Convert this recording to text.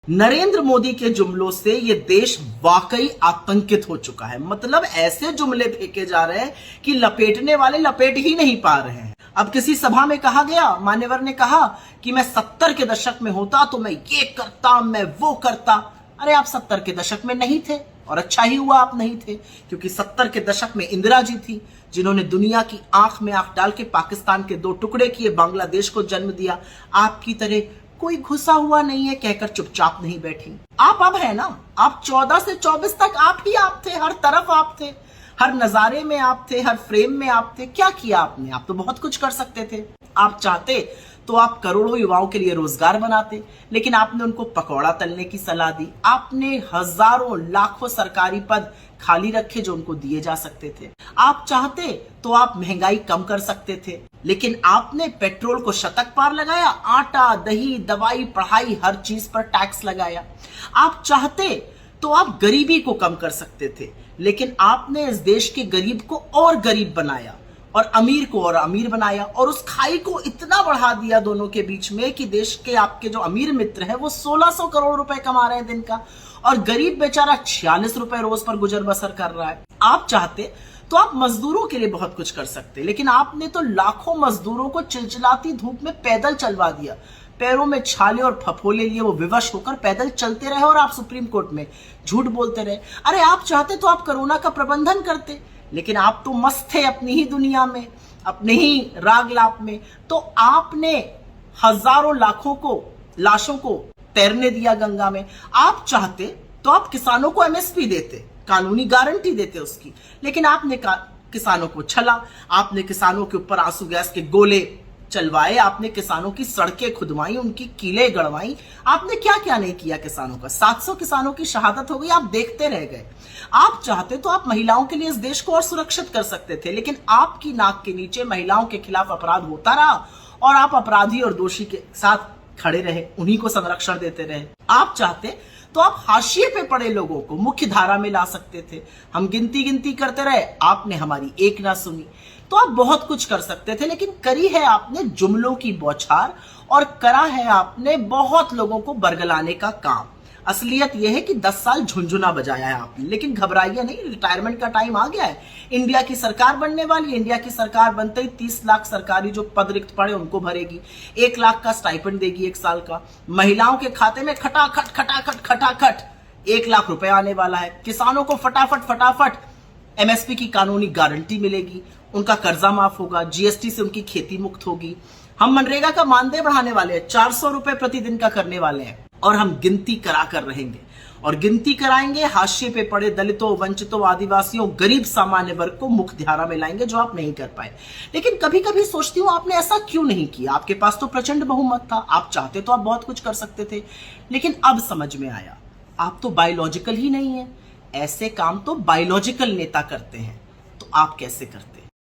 नरेंद्र मोदी के जुमलों से ये देश वाकई आतंकित हो चुका है। मतलब ऐसे जुमले फेंके जा रहे हैं कि लपेटने वाले लपेट ही नहीं पा रहे हैं। अब किसी सभा में कहा गया, मान्यवर ने कहा कि मैं 70 के दशक में होता तो मैं ये करता, मैं वो करता। अरे आप 70 के दशक में नहीं थे, और अच्छा ही हुआ आप नहीं थे, क्योंकि 70 के दशक में इंदिरा जी थी, जिन्होंने दुनिया की आंख में आंख डाल के पाकिस्तान के 2 टुकड़े किए, बांग्लादेश को जन्म दिया। आपकी तरह कोई घुसा हुआ नहीं है कहकर चुपचाप नहीं बैठी। आप अब है ना, आप 14 से 24 तक आप ही आप थे, हर तरफ आप थे, हर नजारे में आप थे, हर फ्रेम में आप थे। क्या किया आपने? आप तो बहुत कुछ कर सकते थे। आप चाहते तो आप करोड़ों युवाओं के लिए रोजगार बनाते, लेकिन आपने उनको पकौड़ा तलने की सलाह दी। आपने हजारों लाखों सरकारी पद खाली रखे जो उनको दिए जा सकते थे। आप चाहते तो आप महंगाई कम कर सकते थे, लेकिन आपने पेट्रोल को शतक पार लगाया, आटा, दही, दवाई, पढ़ाई, हर चीज पर टैक्स लगाया। आप चाहते तो आप गरीबी को कम कर सकते थे, लेकिन आपने इस देश के गरीब को और गरीब बनाया और अमीर को और अमीर बनाया, और उस खाई को इतना बढ़ा दिया दोनों के बीच में कि देश के आपके जो अमीर मित्र हैं वो 1600 करोड़ रुपए कमा रहे हैं दिन का, और गरीब बेचारा 46 रुपए रोज पर गुजर बसर कर रहा है। आप चाहते तो आप मजदूरों के लिए बहुत कुछ कर सकते, लेकिन आपने तो लाखों मजदूरों को चिलचिलाती धूप में पैदल चलवा दिया। पैरों में छाले और फफोले लिए वो विवश होकर पैदल चलते रहे, और आप सुप्रीम कोर्ट में झूठ बोलते रहे। अरे आप चाहते तो आप कोरोना का प्रबंधन करते, लेकिन आप तो मस्त थे अपनी ही दुनिया में, अपने ही रागलाप में। तो आपने हजारों लाखों को लाशों को तैरने दिया गंगा में। आप चाहते तो आप किसानों को एमएसपी देते, कानूनी गारंटी देते उसकी, लेकिन आपने किसानों को छला। आपने किसानों के ऊपर आंसू गैस के गोले चलवाए, आपने किसानों की सड़कें खुदवाई, उनकी कीलें गड़वाई। आपने क्या क्या नहीं किया किसानों का। 700 किसानों की शहादत हो गई, आप देखते रह गए। आप चाहते तो आप महिलाओं के लिए इस देश को और सुरक्षित कर सकते थे, लेकिन आपकी नाक के नीचे महिलाओं के खिलाफ अपराध होता रहा, और आप अपराधी और दोषी के साथ खड़े रहे, उन्हीं को संरक्षण देते रहे। आप चाहते तो आप हाशिए पे पड़े लोगों को मुख्य धारा में ला सकते थे। हम गिनती करते रहे, आपने हमारी एक ना सुनी। तो आप बहुत कुछ कर सकते थे, लेकिन करी है आपने जुमलों की बौछार, और करा है आपने बहुत लोगों को बरगलाने का काम। असलियत यह है कि 10 साल झुंझुना बजाया है आपने, लेकिन घबराइए नहीं, रिटायरमेंट का टाइम आ गया है। इंडिया की सरकार बनने वाली है। इंडिया की सरकार बनते ही 30 लाख सरकारी जो पद रिक्त पड़े उनको भरेगी, 1 लाख का स्टाइपेंड देगी 1 साल का। महिलाओं के खाते में खटाखट 1 लाख रुपए आने वाला है। किसानों को फटाफट एमएसपी की कानूनी गारंटी मिलेगी, उनका कर्जा माफ होगा, जीएसटी से उनकी खेती मुक्त होगी। हम मनरेगा का मानदेय बढ़ाने वाले हैं, 400 रुपए प्रतिदिन का करने वाले हैं, और हम गिनती करा कर रहेंगे, और गिनती कराएंगे। हाशिए पे पड़े दलितों, वंचितों, आदिवासियों, गरीब सामान्य वर्ग को मुख्य धारा में लाएंगे, जो आप नहीं कर पाए। लेकिन कभी कभी सोचती हूँ आपने ऐसा क्यों नहीं किया। आपके पास तो प्रचंड बहुमत था, आप चाहते तो आप बहुत कुछ कर सकते थे, लेकिन अब समझ में आया आप तो बायोलॉजिकल ही नहीं है। ऐसे काम तो बायोलॉजिकल नेता करते हैं, तो आप कैसे करते?